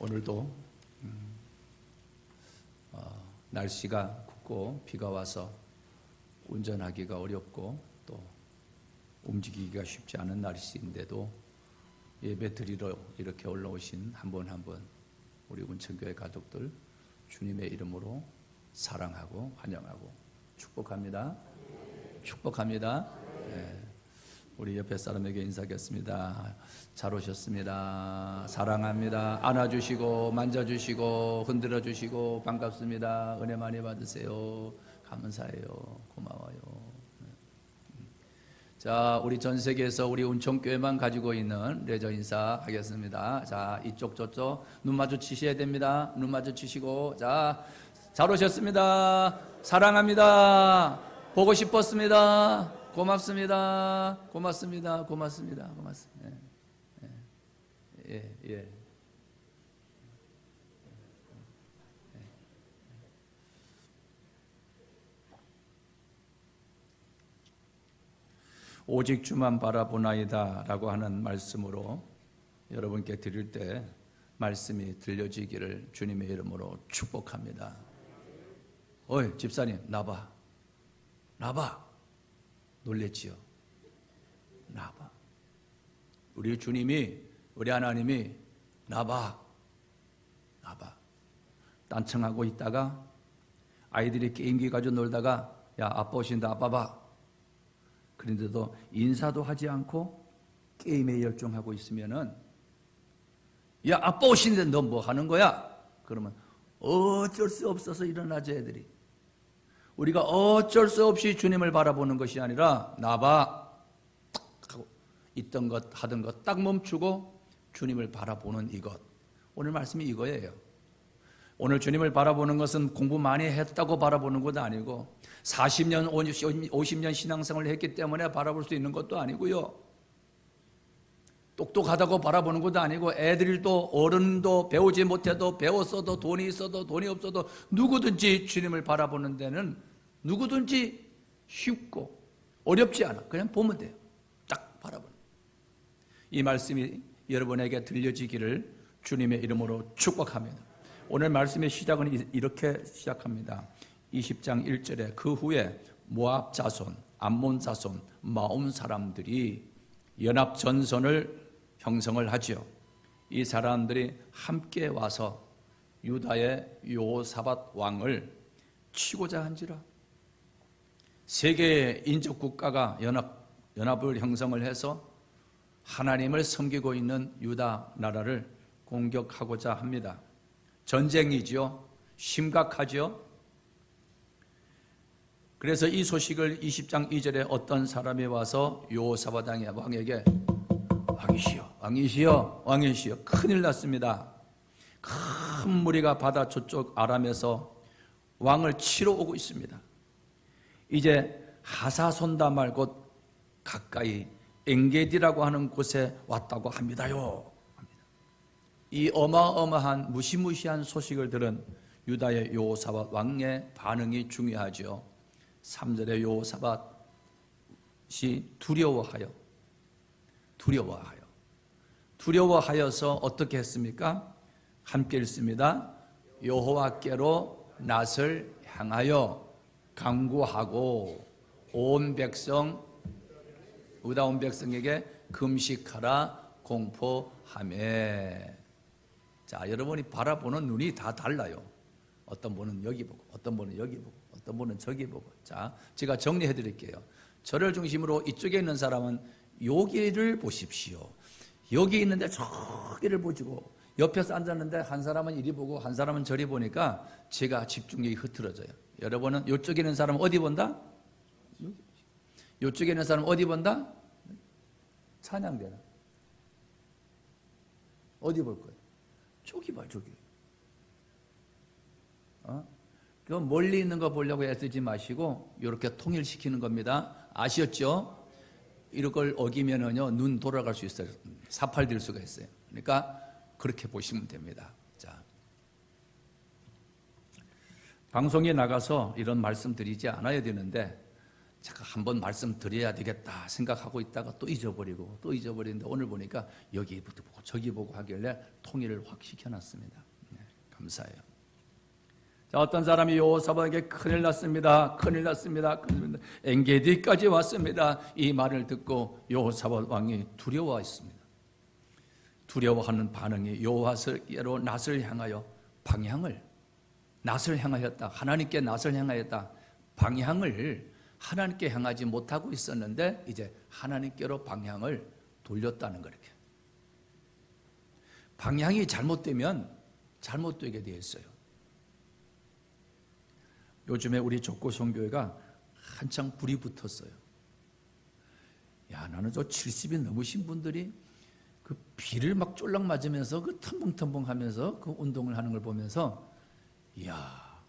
오늘도 날씨가 굽고 비가 와서 운전하기가 어렵고 또 움직이기가 쉽지 않은 날씨인데도 예배 드리러 이렇게 올라오신 한 분 한 분 우리 운천교회 가족들 주님의 이름으로 사랑하고 환영하고 축복합니다. 축복합니다. 네. 우리 옆에 사람에게 인사하겠습니다. 잘 오셨습니다. 사랑합니다. 안아주시고 만져주시고 흔들어주시고 반갑습니다. 은혜 많이 받으세요. 감사해요. 고마워요. 자, 우리 전 세계에서 우리 운천교회만 가지고 있는 레저 인사 하겠습니다. 자, 이쪽 저쪽 눈 마주치셔야 됩니다. 눈 마주치시고, 자, 잘 오셨습니다. 사랑합니다. 보고 싶었습니다. 고맙습니다. 고맙습니다. 고맙습니다. 고맙습니다. 예. 오직 주만 바라보나이다 라고 하는 말씀으로 여러분께 드릴 때 말씀이 들려지기를 주님의 이름으로 축복합니다. 어이 집사님 나봐 놀랬지요? 나봐. 우리 주님이 우리 하나님이 나봐 딴청하고 있다가 아이들이 게임기 가지고 놀다가 야 아빠 오신다 아빠 봐. 그런데도 인사도 하지 않고 게임에 열중하고 있으면은 야 아빠 오시는데 너 뭐 하는 거야? 그러면 어쩔 수 없어서 일어나죠 애들이. 우리가 어쩔 수 없이 주님을 바라보는 것이 아니라 나봐 하고 있던 것 하던 것 딱 멈추고 주님을 바라보는 이것. 오늘 말씀이 이거예요. 오늘 주님을 바라보는 것은 공부 많이 했다고 바라보는 것도 아니고 40년, 50년 신앙생활을 했기 때문에 바라볼 수 있는 것도 아니고요. 똑똑하다고 바라보는 것도 아니고 애들도 어른도 배우지 못해도 배웠어도 돈이 있어도 돈이 없어도 누구든지 주님을 바라보는 데는 누구든지 쉽고 어렵지 않아. 그냥 보면 돼요. 딱 바라보는. 이 말씀이 여러분에게 들려지기를 주님의 이름으로 축복합니다. 오늘 말씀의 시작은 이렇게 시작합니다. 20장 1절에 그 후에 모압 자손, 암몬 자손, 마온 사람들이 연합 전선을 형성을 하죠. 이 사람들이 함께 와서 유다의 여호사밧 왕을 치고자 한지라. 세 개의 인접 국가가 연합을 형성을 해서 하나님을 섬기고 있는 유다 나라를 공격하고자 합니다. 전쟁이죠. 심각하죠. 그래서 이 소식을 20장 2절에 어떤 사람이 와서 여호사밧 왕에게 왕이시여 큰일 났습니다. 큰 무리가 바다 저쪽 아람에서 왕을 치러 오고 있습니다. 이제 하사손다말 곧 가까이 엔게디라고 하는 곳에 왔다고 합니다요. 이 어마어마한 무시무시한 소식을 들은 유다의 여호사밧 왕의 반응이 중요하죠. 3절에 여호사밧이 두려워하여서 어떻게 했습니까? 함께 읽습니다. 여호와께로 낯을 향하여 간구하고 온 백성 유다 온 백성에게 금식하라 공포하며. 자, 여러분이 바라보는 눈이 다 달라요. 어떤 분은 여기 보고 어떤 분은 여기 보고 어떤 분은 저기 보고. 자, 제가 정리해 드릴게요. 저를 중심으로 이쪽에 있는 사람은 여기를 보십시오. 여기 있는데 저기를 보시고 옆에서 앉았는데 한 사람은 이리 보고 한 사람은 저리 보니까 제가 집중력이 흐트러져요. 여러분은 이쪽에 있는 사람은 어디 본다? 이쪽에 있는 사람은 어디 본다? 찬양대나. 어디 볼 거예요? 저기 봐, 저기. 그 멀리 있는 거 보려고 애쓰지 마시고 이렇게 통일시키는 겁니다. 아셨죠? 이런 걸 어기면은요 눈 돌아갈 수 있어요. 사팔될 수가 있어요. 그러니까 그렇게 보시면 됩니다. 자, 방송에 나가서 이런 말씀 드리지 않아야 되는데 잠깐 한번 말씀드려야 되겠다 생각하고 있다가 또 잊어버리고 또 잊어버리는데 오늘 보니까 여기부터 보고 저기 보고 하길래 통일을 확 시켜놨습니다. 네, 감사해요. 자, 어떤 사람이 여호사밧에게 큰일 났습니다. 큰일 났습니다. 엔게디까지 왔습니다. 이 말을 듣고 여호사밧 왕이 두려워했습니다. 두려워하는 반응이 여호와께로 낯을 향하여 방향을 낯을 향하였다. 하나님께 낯을 향하였다. 방향을 하나님께 향하지 못하고 있었는데 이제 하나님께로 방향을 돌렸다는 거예요. 방향이 잘못되면 잘못되게 되어 있어요. 요즘에 우리 족고성교회가 한창 불이 붙었어요. 야, 나는 저 70이 넘으신 분들이 그 비를 막 쫄락 맞으면서 그 텀벙텀벙 하면서 그 운동을 하는 걸 보면서 이야,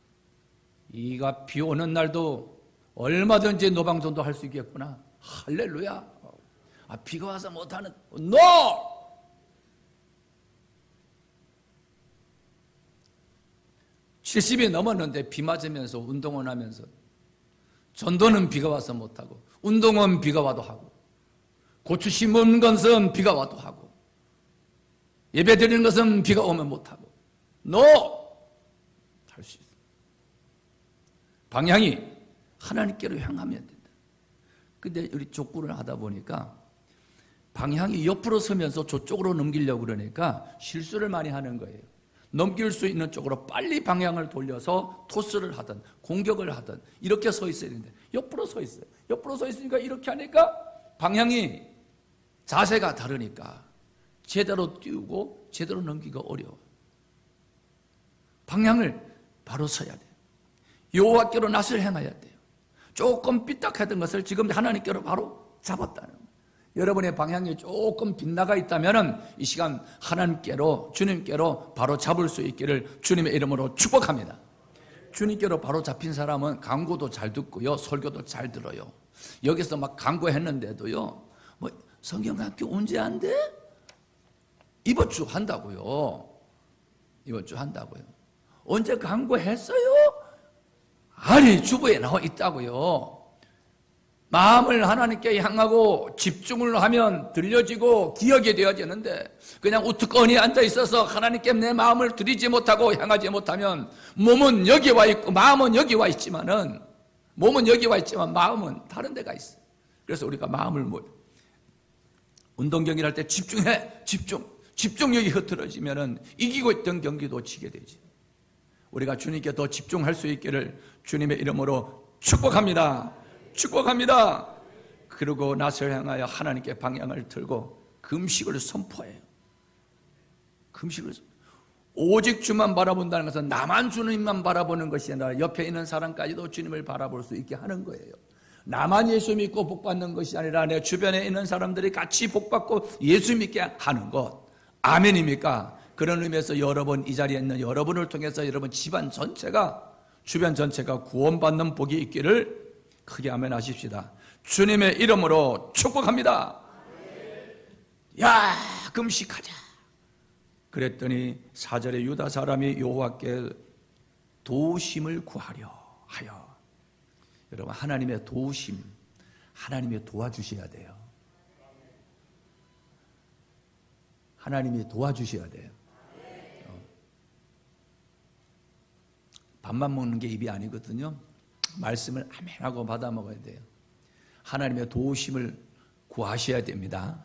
이가 비 오는 날도 얼마든지 노방전도 할 수 있겠구나. 할렐루야. 아, 비가 와서 못하는 NO! (70이) 넘었는데 비 맞으면서 운동을 하면서 전도는 비가 와서 못하고 운동은 비가 와도 하고 고추 심은 것은 비가 와도 하고 예배 드리는 것은 비가 오면 못하고 NO! 할 수 있어요. 방향이 하나님께로 향하면 된다. 근데 우리 족구를 하다 보니까 방향이 옆으로 서면서 저쪽으로 넘기려고 그러니까 실수를 많이 하는 거예요. 넘길 수 있는 쪽으로 빨리 방향을 돌려서 토스를 하든 공격을 하든 이렇게 서 있어야 되는데 옆으로 서 있어요. 옆으로 서 있으니까 이렇게 하니까 방향이 자세가 다르니까 제대로 띄우고 제대로 넘기기가 어려워요. 방향을 바로 서야 돼요. 여호와께로 낯을 향해야 돼요. 조금 삐딱하던 것을 지금 하나님께로 바로 잡았다는 거예요. 여러분의 방향이 조금 빗나가 있다면 이 시간 하나님께로 주님께로 바로 잡을 수 있기를 주님의 이름으로 축복합니다. 주님께로 바로 잡힌 사람은 강구도 잘 듣고요, 설교도 잘 들어요. 여기서 막 강구했는데도요, 뭐 성경학교 언제 한대? 이번 주 한다고요. 이번 주 한다고요. 언제 강구했어요? 아니, 주부에 나와 있다고요. 마음을 하나님께 향하고 집중을 하면 들려지고 기억이 되어지는데 그냥 우두커니 앉아 있어서 하나님께 내 마음을 드리지 못하고 향하지 못하면 몸은 여기 와 있고 마음은 여기 와 있지만은 몸은 여기 와 있지만 마음은 다른 데가 있어요. 그래서 우리가 마음을 운동 경기를 할 때 집중해, 집중력이 흐트러지면은 이기고 있던 경기도 지게 되지. 우리가 주님께 더 집중할 수 있기를 주님의 이름으로 축복합니다. 축복합니다. 그리고 낯을 향하여 하나님께 방향을 들고 금식을 선포해요. 금식을 오직 주만 바라본다는 것은 나만 주님만 바라보는 것이 아니라 옆에 있는 사람까지도 주님을 바라볼 수 있게 하는 거예요. 나만 예수 믿고 복 받는 것이 아니라 내 주변에 있는 사람들이 같이 복 받고 예수 믿게 하는 것. 아멘입니까? 그런 의미에서 여러분, 이 자리에 있는 여러분을 통해서 여러분 집안 전체가, 주변 전체가 구원받는 복이 있기를 크게 아멘 하십시다. 주님의 이름으로 축복합니다. 야, 금식하자. 그랬더니 4절에 유다 사람이 여호와께 도우심을 구하려 하여. 여러분, 하나님의 도우심, 하나님이 도와주셔야 돼요. 하나님이 도와주셔야 돼요. 밥만 먹는 게 입이 아니거든요. 말씀을 아멘하고 받아 먹어야 돼요. 하나님의 도우심을 구하셔야 됩니다.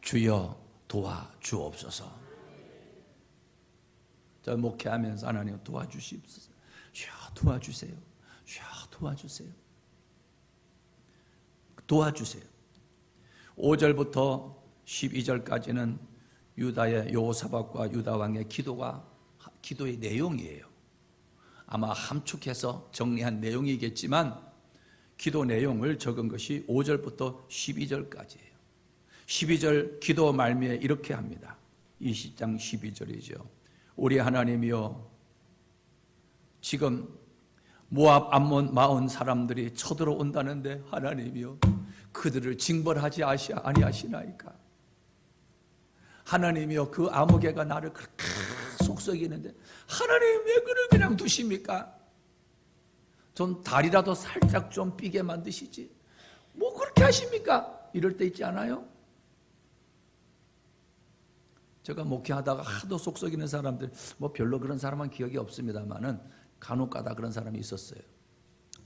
주여 도와주옵소서. 저 목회하면서 하나님 도와주시옵소서. 주여 도와주세요. 주여 도와주세요. 도와주세요. 5절부터 12절까지는 유다의 여호사밧과 유다 왕의 기도의 내용이에요. 아마 함축해서 정리한 내용이겠지만 기도 내용을 적은 것이 5절부터 12절까지예요. 12절 기도 말미에 이렇게 합니다. 20장 12절이죠. 우리 하나님이여, 지금 모압, 암몬, 마온 사람들이 쳐들어온다는데 하나님이여, 그들을 징벌하지 아니하시나이까. 하나님이여, 그 아무개가 나를 그렇게 속썩이는데 하나님 왜 그를 그냥 두십니까? 좀 다리라도 살짝 좀 삐게 만드시지. 뭐 그렇게 하십니까? 이럴 때 있지 않아요? 제가 목회하다가 하도 속 썩이는 사람들, 뭐 별로 그런 사람은 기억이 없습니다만은 간혹가다 그런 사람이 있었어요.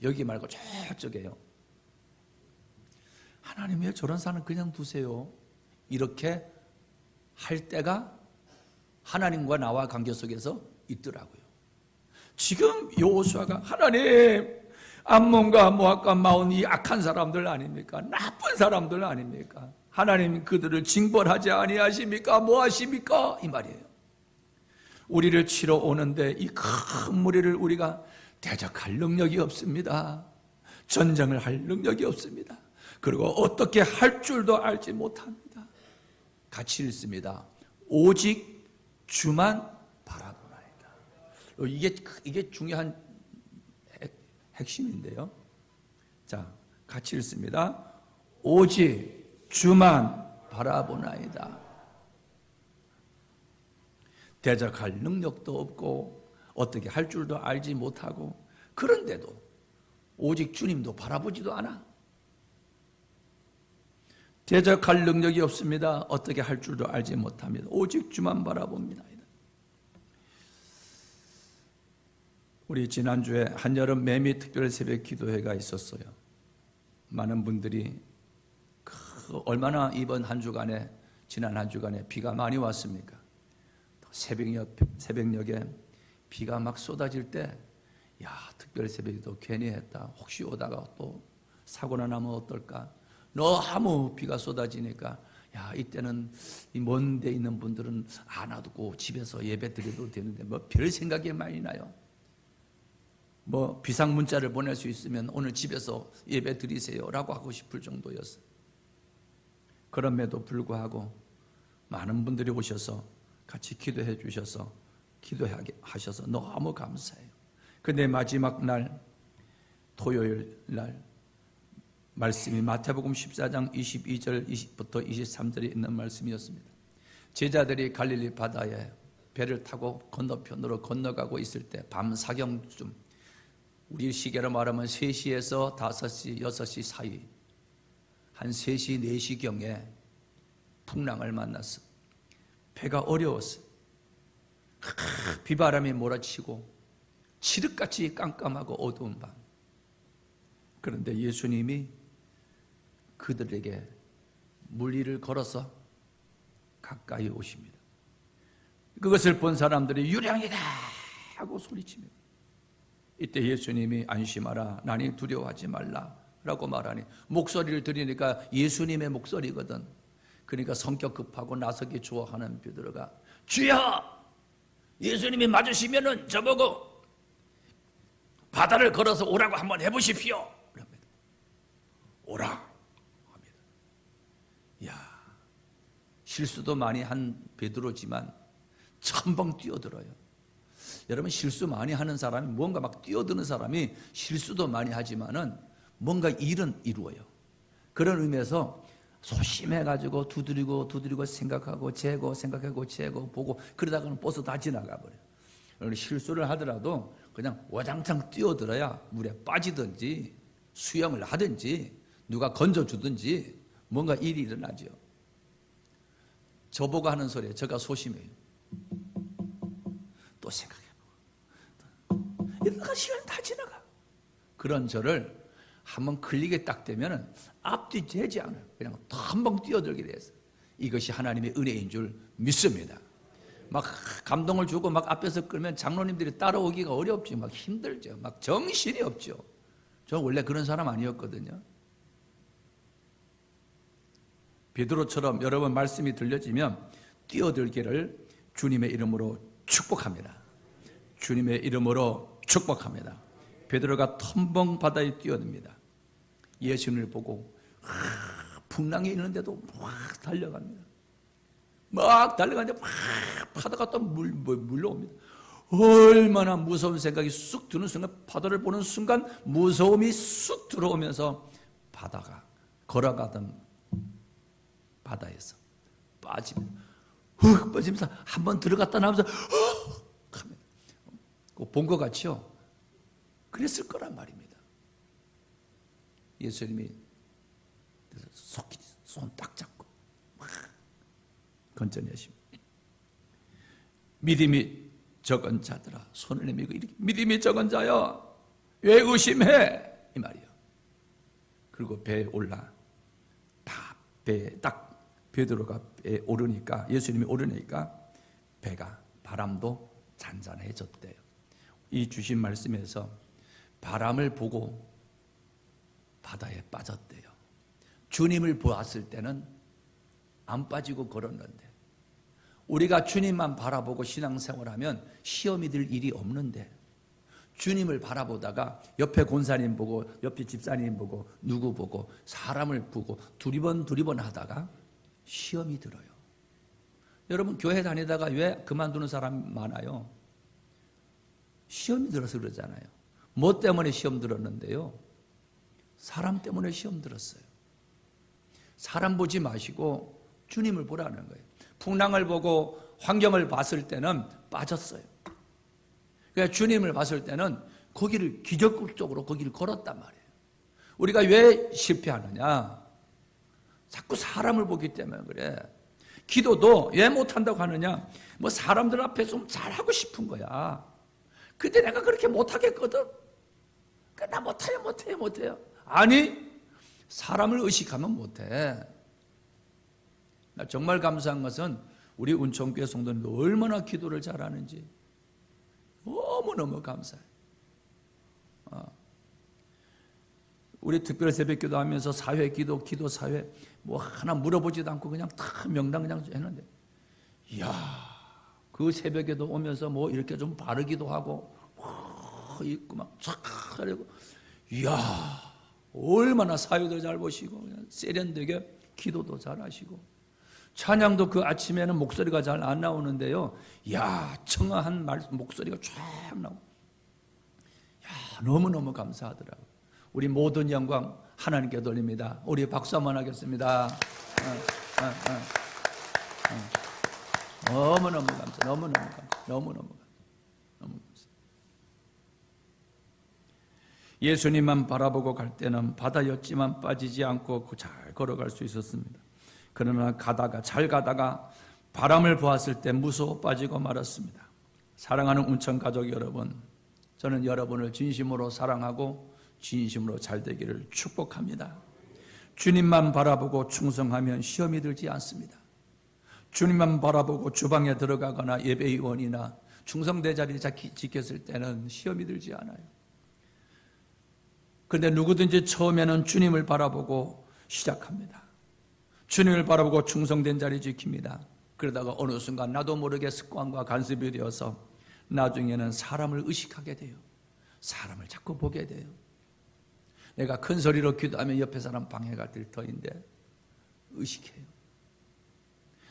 여기 말고 저쪽에요. 하나님 왜 저런 사람 그냥 두세요? 이렇게 할 때가 하나님과 나와 관계 속에서 있더라고요. 지금 여호수아가 하나님, 암몬과 모압과 마온 이 악한 사람들 아닙니까? 나쁜 사람들 아닙니까? 하나님 그들을 징벌하지 아니하십니까? 뭐 하십니까? 이 말이에요. 우리를 치러 오는데 이 큰 무리를 우리가 대적할 능력이 없습니다. 전쟁을 할 능력이 없습니다. 그리고 어떻게 할 줄도 알지 못합니다. 같이 읽습니다. 오직 주만 바라보나이다. 이게 중요한 핵심인데요. 자, 같이 읽습니다. 오직 주만 바라보나이다. 대적할 능력도 없고 어떻게 할 줄도 알지 못하고 그런데도 오직 주님도 바라보지도 않아. 대적할 능력이 없습니다. 어떻게 할 줄도 알지 못합니다. 오직 주만 바라봅니다. 우리 지난주에 한여름 매미 특별 새벽 기도회가 있었어요. 많은 분들이 얼마나 이번 한 주간에, 지난 한 주간에 비가 많이 왔습니까? 새벽녘에 비가 막 쏟아질 때, 야, 특별 새벽기도 괜히 했다. 혹시 오다가 또 사고나 나면 어떨까? 너무 비가 쏟아지니까, 야, 이때는 이 먼 데 있는 분들은 안 와두고 집에서 예배 드려도 되는데, 뭐 별 생각이 많이 나요. 뭐 비상 문자를 보낼 수 있으면 오늘 집에서 예배 드리세요라고 하고 싶을 정도였어요. 그럼에도 불구하고 많은 분들이 오셔서 같이 기도해 주셔서 기도하셔서 너무 감사해요. 근데 마지막 날 토요일 날 말씀이 마태복음 14장 22절부터 23절에 있는 말씀이었습니다. 제자들이 갈릴리 바다에 배를 타고 건너편으로 건너가고 있을 때 밤 사경쯤, 우리 시계로 말하면 3시에서 5시, 6시 사이, 한 3시, 4시경에 풍랑을 만났어. 배가 어려웠어. 비바람이 몰아치고 칠흑같이 깜깜하고 어두운 밤. 그런데 예수님이 그들에게 물 위를 걸어서 가까이 오십니다. 그것을 본 사람들이 유령이다 하고 소리칩니다. 이때 예수님이 안심하라, 나니 두려워하지 말라 라고 말하니, 목소리를 들으니까 예수님의 목소리거든. 그러니까 성격 급하고 나서기 좋아하는 베드로가 주여, 예수님이 맞으시면은 저보고 바다를 걸어서 오라고 한번 해보십시오. 오라 합니다. 야, 실수도 많이 한 베드로지만 첨벙 뛰어들어요. 여러분, 실수 많이 하는 사람이, 뭔가 막 뛰어드는 사람이 실수도 많이 하지만은 뭔가 일은 이루어요. 그런 의미에서 소심해가지고 두드리고 생각하고 재고 보고 그러다가는 버스 다 지나가 버려요. 실수를 하더라도 그냥 와장창 뛰어들어야 물에 빠지든지 수영을 하든지 누가 건져주든지 뭔가 일이 일어나죠. 저보고 하는 소리에 제가 소심해요. 또 생각해보고 이러다가 시간 다 지나가. 그런 저를 한번 클릭에 딱 되면 앞뒤 재지 않아요. 그냥 한번 뛰어들게 돼서 이것이 하나님의 은혜인 줄 믿습니다. 막 감동을 주고 막 앞에서 끌면 장로님들이 따라오기가 어렵죠. 막 힘들죠. 막 정신이 없죠. 저는 원래 그런 사람 아니었거든요. 베드로처럼 여러분 말씀이 들려지면 뛰어들기를 주님의 이름으로 축복합니다. 주님의 이름으로 축복합니다. 베드로가 텀벙 바다에 뛰어듭니다. 예수님을 보고 풍랑이 있는데도 막 달려갑니다. 막 달려가는데 막 파도가 또 물러옵니다. 얼마나 무서운 생각이 쑥 드는 순간, 파도를 보는 순간 무서움이 쑥 들어오면서 바다가 걸어가던 바다에서 빠집니다. 훅 빠지면서 한번 들어갔다 나오면서 훅 합니다. 본 것 같죠? 그랬을 거란 말입니다. 예수님이 속히 손 딱 잡고 막 건져내십니다. 믿음이 적은 자들아 손을 내밀고 이렇게 믿음이 적은 자여 왜 의심해? 이 말이요. 그리고 배에 올라 배에 딱 베드로가 배에 오르니까 예수님이 오르니까 배가 바람도 잔잔해졌대요. 이 주신 말씀에서 바람을 보고 바다에 빠졌대요. 주님을 보았을 때는 안 빠지고 걸었는데 우리가 주님만 바라보고 신앙생활하면 시험이 들 일이 없는데 주님을 바라보다가 옆에 권사님 보고 옆에 집사님 보고 누구 보고 사람을 보고 두리번 하다가 시험이 들어요. 여러분 교회 다니다가 왜 그만두는 사람 많아요? 시험이 들어서 그러잖아요. 뭐 때문에 시험 들었는데요? 사람 때문에 시험 들었어요. 사람 보지 마시고 주님을 보라는 거예요. 풍랑을 보고 환경을 봤을 때는 빠졌어요. 그러니까 주님을 봤을 때는 거기를 기적극적으로 거기를 걸었단 말이에요. 우리가 왜 실패하느냐? 자꾸 사람을 보기 때문에 그래. 기도도 왜 못한다고 하느냐? 뭐 사람들 앞에서 좀 잘하고 싶은 거야. 근데 내가 그렇게 못하겠거든. 나 못해요. 아니, 사람을 의식하면 못해. 나 정말 감사한 것은 우리 운천교회 성도님들 얼마나 기도를 잘하는지 너무너무 감사해요. 우리 특별 새벽기도 하면서 사회 기도 사회 뭐 하나 물어보지도 않고 그냥 다 명당 그냥 했는데, 이야, 그 새벽에도 오면서 뭐 이렇게 좀 바르기도 하고 있고 막 촥 하려고, 이야, 얼마나 사회도 잘 보시고 그냥 세련되게 기도도 잘하시고, 찬양도 그 아침에는 목소리가 잘 안 나오는데요, 이야, 청아한 목소리가 쫙 나오고, 야, 너무너무 감사하더라고요. 우리 모든 영광 하나님께 돌립니다. 우리 박수 한번 하겠습니다. 너무너무 감사, 너무너무 감사. 예수님만 바라보고 갈 때는 바다였지만 빠지지 않고 잘 걸어갈 수 있었습니다. 그러나 잘 가다가 바람을 보았을 때 무서워 빠지고 말았습니다. 사랑하는 운천 가족 여러분, 저는 여러분을 진심으로 사랑하고 진심으로 잘 되기를 축복합니다. 주님만 바라보고 충성하면 시험이 들지 않습니다. 주님만 바라보고 주방에 들어가거나 예배의원이나 충성대 자리 지켰을 때는 시험이 들지 않아요. 그런데 누구든지 처음에는 주님을 바라보고 시작합니다. 주님을 바라보고 충성된 자리 지킵니다. 그러다가 어느 순간 나도 모르게 습관과 간섭이 되어서 나중에는 사람을 의식하게 돼요. 사람을 자꾸 보게 돼요. 내가 큰 소리로 기도하면 옆에 사람 방해가 될 터인데 의식해요.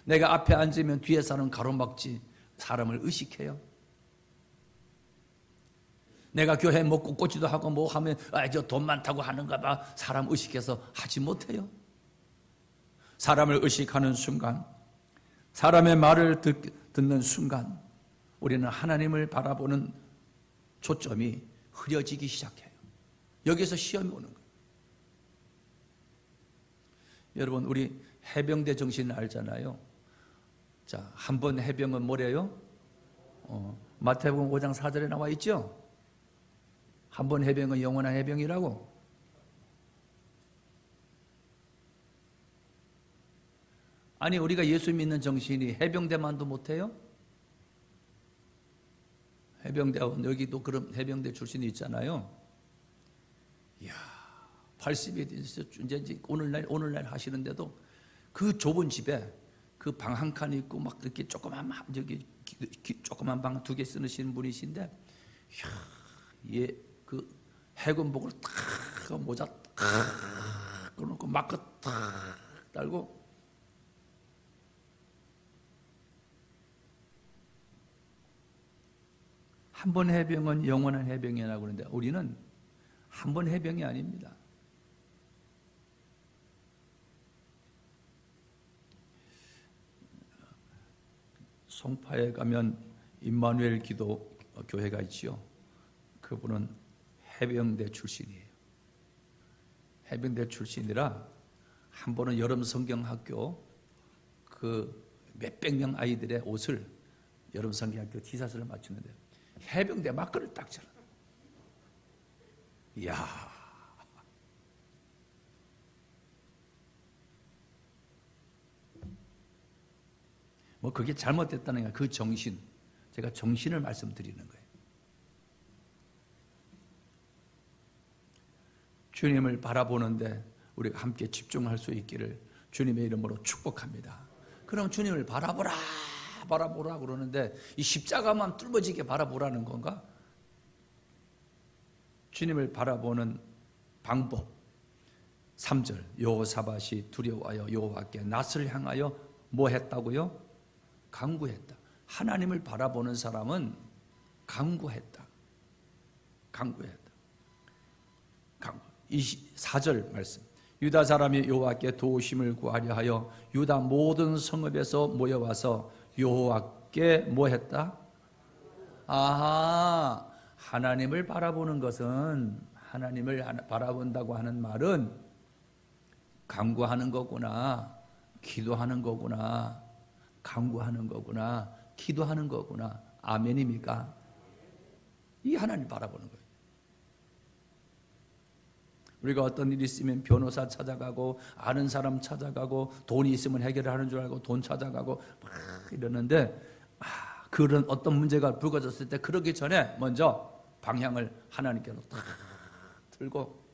내가 앞에 앉으면 뒤에 사람 가로막지 사람을 의식해요. 내가 교회 뭐 꽂꽂이도 하고 뭐 하면 저 돈 많다고 하는가 봐 사람 의식해서 하지 못해요. 사람을 의식하는 순간, 사람의 말을 듣는 순간 우리는 하나님을 바라보는 초점이 흐려지기 시작해요. 여기서 시험이 오는 거예요. 여러분 우리 해병대 정신을 알잖아요. 자, 한 번 해병은 뭐래요? 마태복음 5장 4절에 나와 있죠? 한 번 해병은 영원한 해병이라고. 아니 우리가 예수 믿는 정신이 해병대만도 못해요? 해병대원 여기도 그런 해병대 출신이 있잖아요. 이야, 80이 이제 오늘날 하시는데도 그 좁은 집에 그 방 한 칸 있고 막 이렇게 조그만 조그만 방 2개 쓰시는 분이신데, 이야, 예, 그 해군복을 탁 모자 탁 꺼놓고 마크 탁 달고 한 번 해병은 영원한 해병이라고 그러는데 우리는 한 번 해병이 아닙니다. 송파에 가면 임마누엘 기도 교회가 있지요. 그분은 해병대 출신이에요. 해병대 출신이라 한 번은 여름 성경학교 그 몇백 명 아이들의 옷을 여름 성경학교 티셔츠를 맞추는데 해병대 마크를 딱 쳐. 이야. 뭐 그게 잘못됐다는 게 그 정신, 제가 정신을 말씀드리는 거예요. 주님을 바라보는데 우리가 함께 집중할 수 있기를 주님의 이름으로 축복합니다. 그럼 주님을 바라보라 그러는데 이 십자가만 뚫어지게 바라보라는 건가? 주님을 바라보는 방법 3절 여호사밧이 두려워하여 여호와께 낯을 향하여 뭐 했다고요? 간구했다. 하나님을 바라보는 사람은 간구했다. 4절 말씀 유다 사람이 여호와께 도우심을 구하려 하여 유다 모든 성읍에서 모여와서 여호와께 뭐 했다? 아하, 하나님을 바라보는 것은 하나님을 바라본다고 하는 말은 간구하는 거구나, 기도하는 거구나, 간구하는 거구나, 기도하는 거구나. 아멘입니까? 이 하나님 바라보는 거예요. 우리가 어떤 일이 있으면 변호사 찾아가고 아는 사람 찾아가고 돈이 있으면 해결하는 줄 알고 돈 찾아가고 막 이러는데 그런 어떤 문제가 불거졌을 때 그러기 전에 먼저 방향을 하나님께로 탁 들고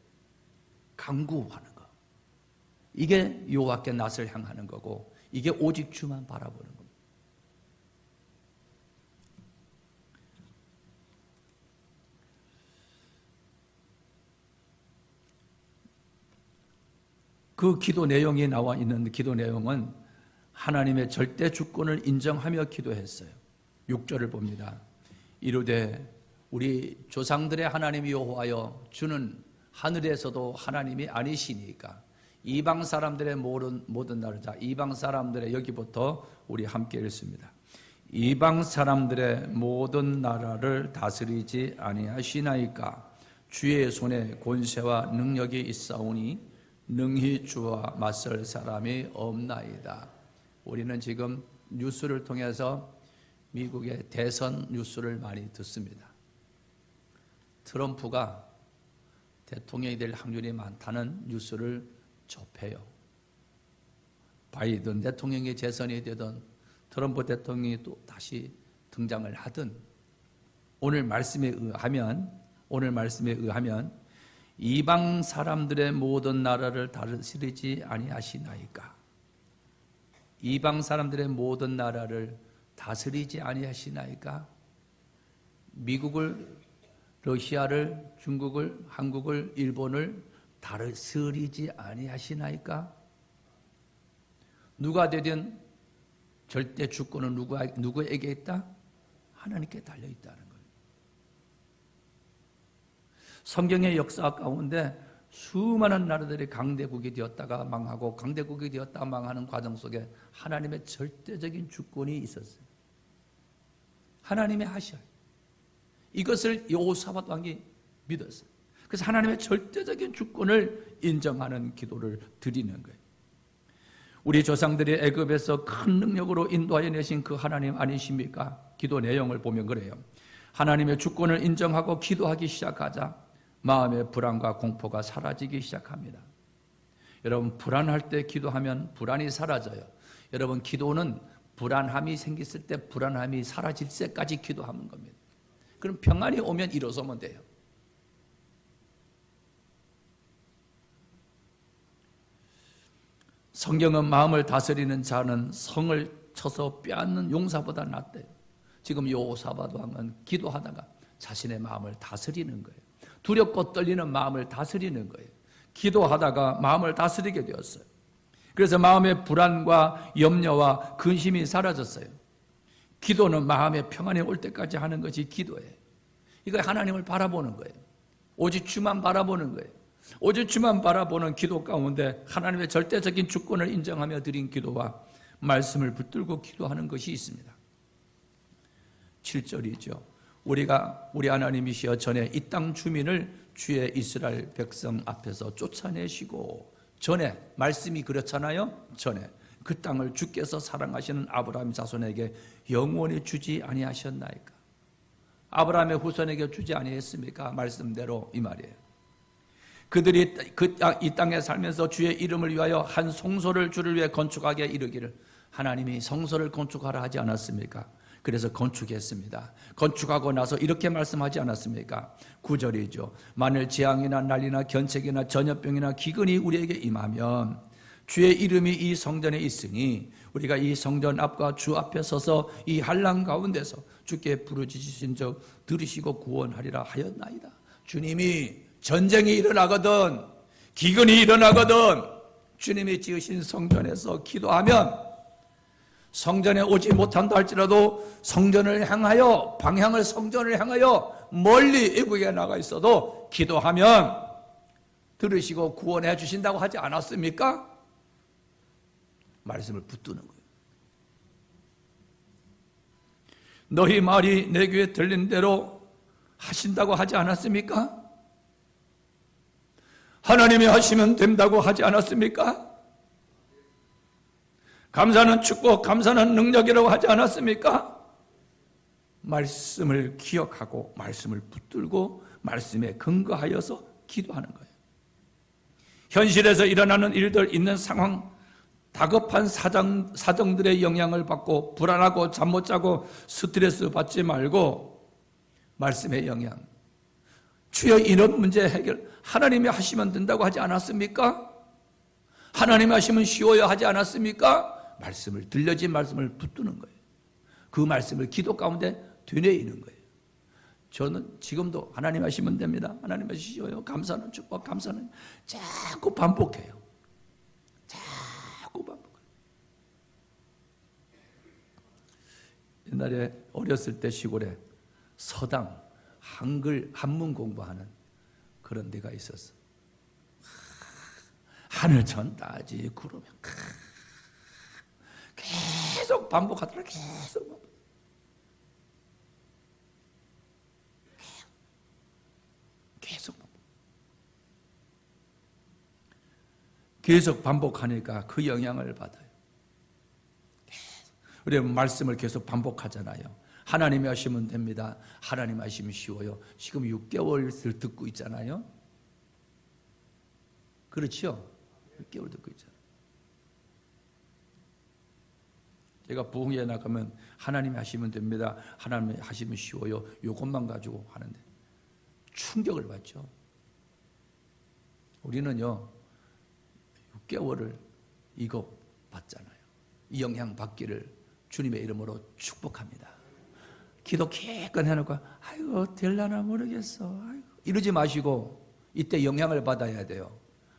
간구하는 거. 이게 여호와께 낯을 향하는 거고 이게 오직 주만 바라보는 겁니다. 그 기도 내용이 나와 있는 기도 내용은 하나님의 절대 주권을 인정하며 기도했어요. 6절을 봅니다. 이르되 우리 조상들의 하나님 여호와여 주는 하늘에서도 하나님이 아니시니까 이방 사람들의 모든 나라. 자, 이방 사람들의 여기부터 우리 함께 읽습니다. 이방 사람들의 모든 나라를 다스리지 아니하시나이까 주의 손에 권세와 능력이 있사오니 능히 주와 맞설 사람이 없나이다. 우리는 지금 뉴스를 통해서 미국의 대선 뉴스를 많이 듣습니다. 트럼프가 대통령이 될 확률이 많다는 뉴스를 접해요. 바이든 대통령이 재선이 되든 트럼프 대통령이 또 다시 등장을 하든 오늘 말씀에 의하면 이방 사람들의 모든 나라를 다스리지 아니하시나이까? 이방 사람들의 모든 나라를 다스리지 아니하시나이까? 미국을, 러시아를, 중국을, 한국을, 일본을 다스리지 아니하시나이까? 누가 되든 절대 주권은 누구에게 있다? 하나님께 달려있다는 거예요. 성경의 역사 가운데 수많은 나라들이 강대국이 되었다가 망하고 강대국이 되었다가 망하는 과정 속에 하나님의 절대적인 주권이 있었어요. 하나님의 하셔요. 이것을 여호사밧 왕이 믿었어요. 그래서 하나님의 절대적인 주권을 인정하는 기도를 드리는 거예요. 우리 조상들이 애굽에서 큰 능력으로 인도하여 내신 그 하나님 아니십니까? 기도 내용을 보면 그래요. 하나님의 주권을 인정하고 기도하기 시작하자 마음의 불안과 공포가 사라지기 시작합니다. 여러분, 불안할 때 기도하면 불안이 사라져요. 여러분, 기도는 불안함이 생겼을 때 불안함이 사라질 때까지 기도하는 겁니다. 그럼 평안이 오면 일어서면 돼요. 성경은 마음을 다스리는 자는 성을 쳐서 빼앗는 용사보다 낫대요. 지금 여호사밧 왕은 기도하다가 자신의 마음을 다스리는 거예요. 두렵고 떨리는 마음을 다스리는 거예요. 기도하다가 마음을 다스리게 되었어요. 그래서 마음의 불안과 염려와 근심이 사라졌어요. 기도는 마음의 평안이 올 때까지 하는 것이 기도예요. 이거 하나님을 바라보는 거예요. 오직 주만 바라보는 거예요. 오직 주만 바라보는 기도 가운데 하나님의 절대적인 주권을 인정하며 드린 기도와 말씀을 붙들고 기도하는 것이 있습니다. 7절이죠. 우리 하나님이시여 전에 이 땅 주민을 주의 이스라엘 백성 앞에서 쫓아내시고, 전에 말씀이 그렇잖아요. 전에 그 땅을 주께서 사랑하시는 아브라함 자손에게 영원히 주지 아니하셨나이까? 아브라함의 후손에게 주지 아니했습니까? 말씀대로 이 말이에요. 그들이 이 땅에 살면서 주의 이름을 위하여 한 성소를 주를 위해 건축하게 이르기를 하나님이 성소를 건축하라 하지 않았습니까? 그래서 건축했습니다. 건축하고 나서 이렇게 말씀하지 않았습니까? 9절이죠. 만일 재앙이나 난리나 견책이나 전염병이나 기근이 우리에게 임하면 주의 이름이 이 성전에 있으니 우리가 이 성전 앞과 주 앞에 서서 이 한란 가운데서 주께 부르짖으신 적 들으시고 구원하리라 하였나이다. 주님이 전쟁이 일어나거든, 기근이 일어나거든, 주님이 지으신 성전에서 기도하면 성전에 오지 못한다 할지라도 성전을 향하여, 방향을 성전을 향하여 멀리 애국에 나가 있어도 기도하면 들으시고 구원해 주신다고 하지 않았습니까? 말씀을 붙드는 거예요. 너희 말이 내 귀에 들린 대로 하신다고 하지 않았습니까? 하나님이 하시면 된다고 하지 않았습니까? 감사는 축복, 감사는 능력이라고 하지 않았습니까? 말씀을 기억하고 말씀을 붙들고 말씀에 근거하여서 기도하는 거예요. 현실에서 일어나는 일들, 있는 상황, 다급한 사정들의 영향을 받고 불안하고 잠 못 자고 스트레스 받지 말고 말씀의 영향, 주여 이런 문제 해결 하나님이 하시면 된다고 하지 않았습니까? 하나님이 하시면 쉬워요 하지 않았습니까? 말씀을 들려진 말씀을 붙드는 거예요. 그 말씀을 기도 가운데 되뇌이는 거예요. 저는 지금도 하나님 하시면 됩니다, 하나님 하시죠, 감사는 축복, 감사는 자꾸 반복해요. 자꾸 반복해요. 옛날에 어렸을 때 시골에 서당 한문 공부하는 그런 데가 있었어. 하늘천 따지 구르면 계속 반복하더라. 계속 반복하니까 그 영향을 받아요. 우리 말씀을 계속 반복하잖아요. 하나님이 하시면 됩니다, 하나님 하시면 쉬워요. 지금 6개월을 듣고 있잖아요. 그렇죠? 6개월 듣고 있잖아요. 제가 부흥회에 나가면 하나님이 하시면 됩니다, 하나님이 하시면 쉬워요, 이것만 가지고 하는데 충격을 받죠. 우리는요 6개월을 이거 받잖아요. 이 영향 받기를 주님의 이름으로 축복합니다. 기도 기껏 해놓고 아이고 될라나 모르겠어, 아이고 이러지 마시고 이때 영향을 받아야 돼요.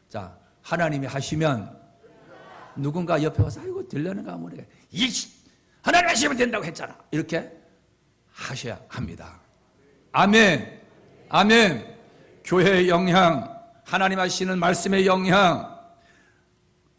자, 하나님이 하시면 누군가 옆에 와서 아이고 될라는가 모르겠어, 하나님 하시면 된다고 했잖아, 이렇게 하셔야 합니다. 아멘, 아멘. 교회의 영향, 하나님 하시는 말씀의 영향,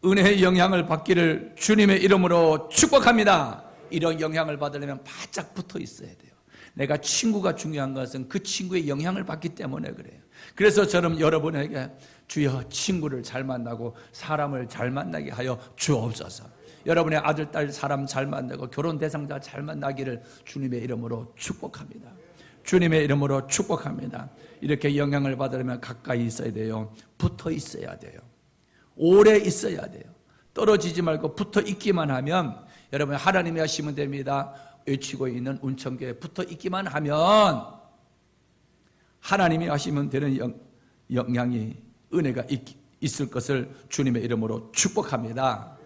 은혜의 영향을 받기를 주님의 이름으로 축복합니다. 이런 영향을 받으려면 바짝 붙어 있어야 돼요. 내가 친구가 중요한 것은 그 친구의 영향을 받기 때문에 그래요. 그래서 저는 여러분에게 주여 친구를 잘 만나고 사람을 잘 만나게 하여 주옵소서. 여러분의 아들, 딸 사람 잘 만나고 결혼 대상자 잘 만나기를 주님의 이름으로 축복합니다. 주님의 이름으로 축복합니다. 이렇게 영향을 받으려면 가까이 있어야 돼요. 붙어 있어야 돼요. 오래 있어야 돼요. 떨어지지 말고 붙어 있기만 하면, 여러분 하나님이 하시면 됩니다 외치고 있는 운천교회에 붙어 있기만 하면 하나님이 하시면 되는 영향이, 은혜가 있을 것을 주님의 이름으로 축복합니다.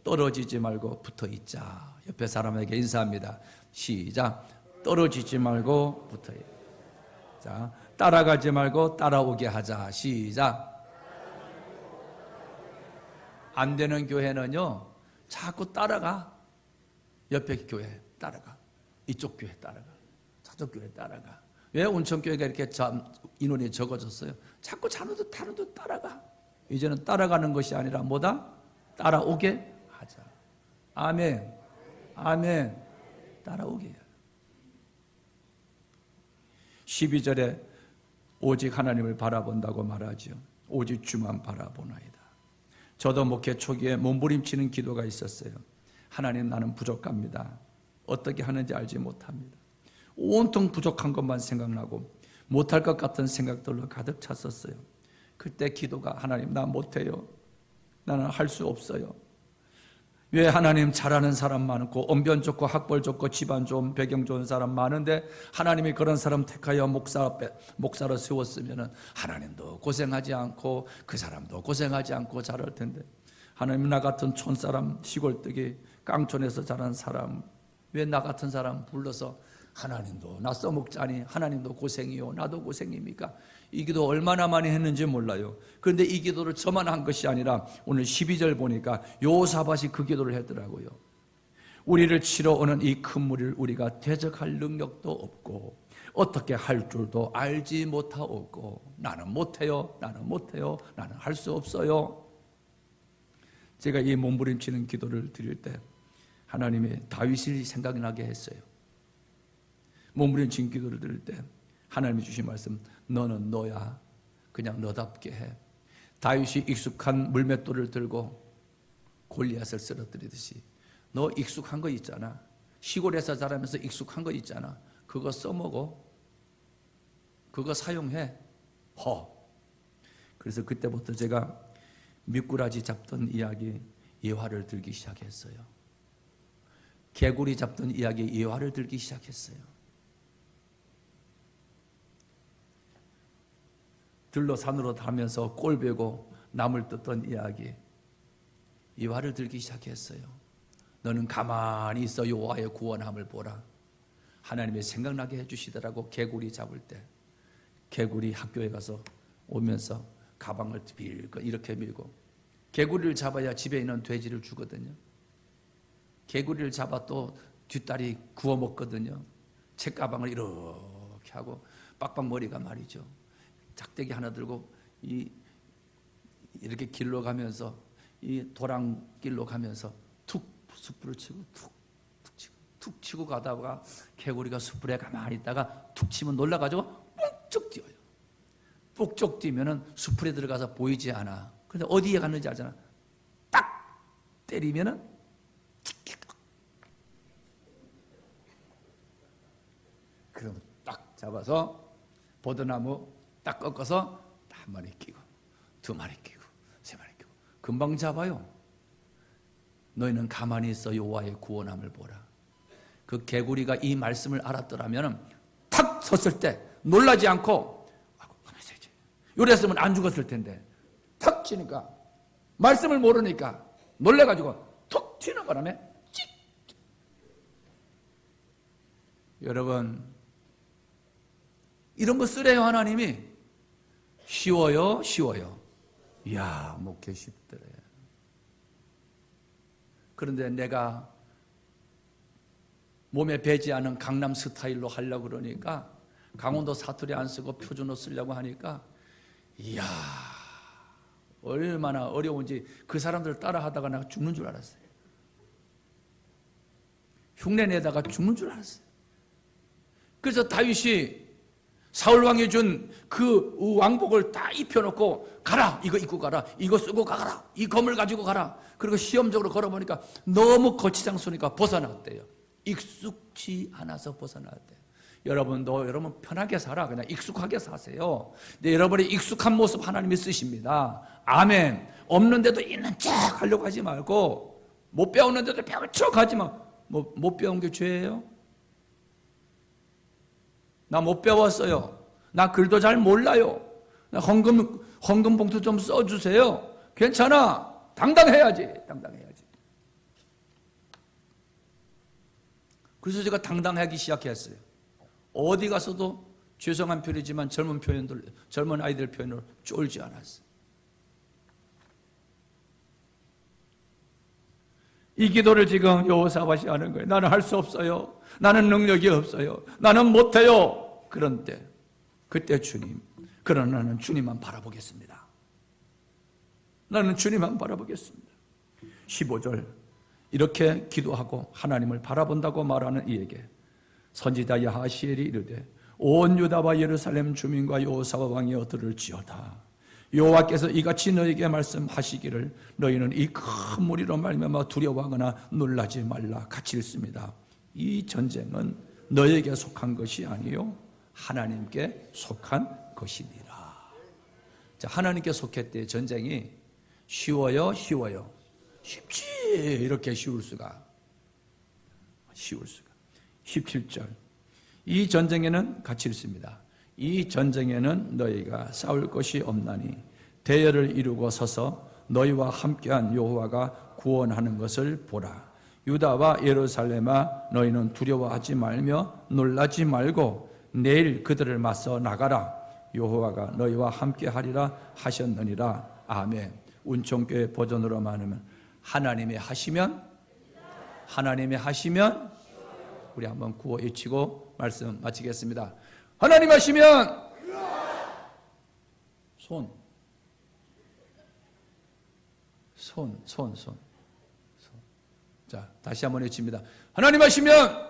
떨어지지 말고 붙어 있자. 옆에 사람에게 인사합니다. 시작. 떨어지지 말고 붙어 있자. 자, 따라가지 말고 따라오게 하자. 시작. 안 되는 교회는요 자꾸 따라가. 옆에 교회 따라가, 이쪽 교회 따라가, 저쪽 교회 따라가. 왜 온천교회가 이렇게 인원이 적어졌어요? 자꾸 자네도 다른 데 따라가. 이제는 따라가는 것이 아니라 뭐다? 따라오게 하자. 아멘, 아멘. 따라오게 해야. 12절에 오직 하나님을 바라본다고 말하지요. 오직 주만 바라보나이다. 저도 목회 초기에 몸부림치는 기도가 있었어요. 하나님, 나는 부족합니다. 어떻게 하는지 알지 못합니다. 온통 부족한 것만 생각나고 못할 것 같은 생각들로 가득 찼었어요. 그때 기도가, 하나님, 나 못해요. 나는 할 수 없어요. 왜 하나님 잘하는 사람 많고 언변 좋고 학벌 좋고 집안 좋은 배경 좋은 사람 많은데 하나님이 그런 사람 택하여 목사로 세웠으면 하나님도 고생하지 않고 그 사람도 고생하지 않고 잘할 텐데, 하나님, 나 같은 촌사람 시골뜨기 깡촌에서 자란 사람 왜 나 같은 사람 불러서 하나님도 나 써먹자니 하나님도 고생이요 나도 고생입니까? 이 기도 얼마나 많이 했는지 몰라요. 그런데 이 기도를 저만 한 것이 아니라 오늘 12절 보니까 여호사밧이 그 기도를 했더라고요. 우리를 치러 오는 이 큰 무리를 우리가 대적할 능력도 없고 어떻게 할 줄도 알지 못하옵고 나는 못해요, 나는 못해요, 나는 할 수 없어요. 제가 이 몸부림치는 기도를 드릴 때 하나님이 다윗이 생각나게 했어요. 몸부림치는 기도를 드릴 때 하나님이 주신 말씀, 너는 너야. 그냥 너답게 해. 다윗이 익숙한 물맷돌을 들고 골리앗을 쓰러뜨리듯이 너 익숙한 거 있잖아. 시골에서 자라면서 익숙한 거 있잖아. 그거 써먹어. 그거 사용해. 그래서 그때부터 제가 미꾸라지 잡던 이야기 예화를 들기 시작했어요. 개구리 잡던 이야기 예화를 들기 시작했어요. 들로 산으로 타면서 꼴 베고 나물 뜯던 이야기 예화를 들기 시작했어요. 너는 가만히 있어 여호와의 구원함을 보라. 하나님이 생각나게 해주시더라고. 개구리 잡을 때 개구리 학교에 가서 오면서 가방을 빌고 이렇게 밀고, 개구리를 잡아야 집에 있는 돼지를 주거든요. 개구리를 잡아 또 뒷다리 구워 먹거든요. 책가방을 이렇게 하고 빡빡머리가 말이죠. 작대기 하나 들고 이렇게 길로 가면서 이 도랑길로 가면서 툭 숯불을 치고 툭 치고 가다가 개구리가 숯불에 가만히 있다가 툭 치면 놀라가지고 푹쭉 뛰어요. 푹쭉 뛰면은 숯불에 들어가서 보이지 않아. 근데 어디에 갔는지 알잖아. 딱 때리면은 그럼 딱 잡아서 버드나무 딱 꺾어서 한 마리 끼고 두 마리 끼고 세 마리 끼고 금방 잡아요. 너희는 가만히 있어 여호와의 구원함을 보라. 그 개구리가 이 말씀을 알았더라면 탁 섰을 때 놀라지 않고 가만히 있어야지. 요랬으면 안 죽었을 텐데 탁 치니까 말씀을 모르니까 놀래가지고 툭 튀는 바람에 찍. 여러분, 이런 거 쓰래요. 하나님이. 쉬워요? 쉬워요. 이야, 목회 쉽더래. 그런데 내가 몸에 배지 않은 강남 스타일로 하려고 그러니까 강원도 사투리 안 쓰고 표준어 쓰려고 하니까 이야, 얼마나 어려운지 그 사람들 따라 하다가 내가 죽는 줄 알았어요. 흉내 내다가 죽는 줄 알았어요. 그래서 다윗이 사울왕이 준 그 왕복을 다 입혀놓고 가라, 이거 입고 가라, 이거 쓰고 가라, 이 검을 가지고 가라. 그리고 시험적으로 걸어보니까 너무 거치장소니까 벗어났대요. 익숙치 않아서 벗어났대요. 여러분도 여러분 편하게 살아. 그냥 익숙하게 사세요. 근데 여러분의 익숙한 모습 하나님이 쓰십니다. 아멘. 없는데도 있는 척 하려고 하지 말고, 못 배웠는데도 배운 척 하지 마. 못 배운 게 죄예요? 나 못 배웠어요. 나 글도 잘 몰라요. 나 헌금 봉투 좀 써주세요. 괜찮아. 당당해야지. 당당해야지. 그래서 제가 당당하기 시작했어요. 어디 가서도 죄송한 표현이지만 젊은 아이들 표현으로 쫄지 않았어요. 이 기도를 지금 여호사밧이 하는 거예요. 나는 할 수 없어요. 나는 능력이 없어요. 나는 못해요. 그런데 그때 주님, 그러나 나는 주님만 바라보겠습니다. 나는 주님만 바라보겠습니다. 15절 이렇게 기도하고 하나님을 바라본다고 말하는 이에게 선지자 야하시엘이 이르되 온 유다와 예루살렘 주민과 여호사밧 왕이여 들을지어다. 여호와께서 이같이 너에게 말씀하시기를 너희는 이 큰 무리로 말미암아 두려워하거나 놀라지 말라. 같이 읽습니다. 이 전쟁은 너에게 속한 것이 아니요 하나님께 속한 것이니라. 자, 하나님께 속했대. 전쟁이 쉬워요? 쉬워요? 쉽지. 이렇게 쉬울 수가. 17절. 이 전쟁에는 같이 읽습니다. 이 전쟁에는 너희가 싸울 것이 없나니 대열을 이루고 서서 너희와 함께한 여호와가 구원하는 것을 보라. 유다와 예루살렘아 너희는 두려워하지 말며 놀라지 말고 내일 그들을 맞서 나가라. 여호와가 너희와 함께하리라 하셨느니라. 아멘. 운총교회 버전으로 말하면 하나님이 하시면 우리 한번 구호 외치고 말씀 마치겠습니다. 하나님 하시면 손. 자, 다시 한번 외칩니다. 하나님 하시면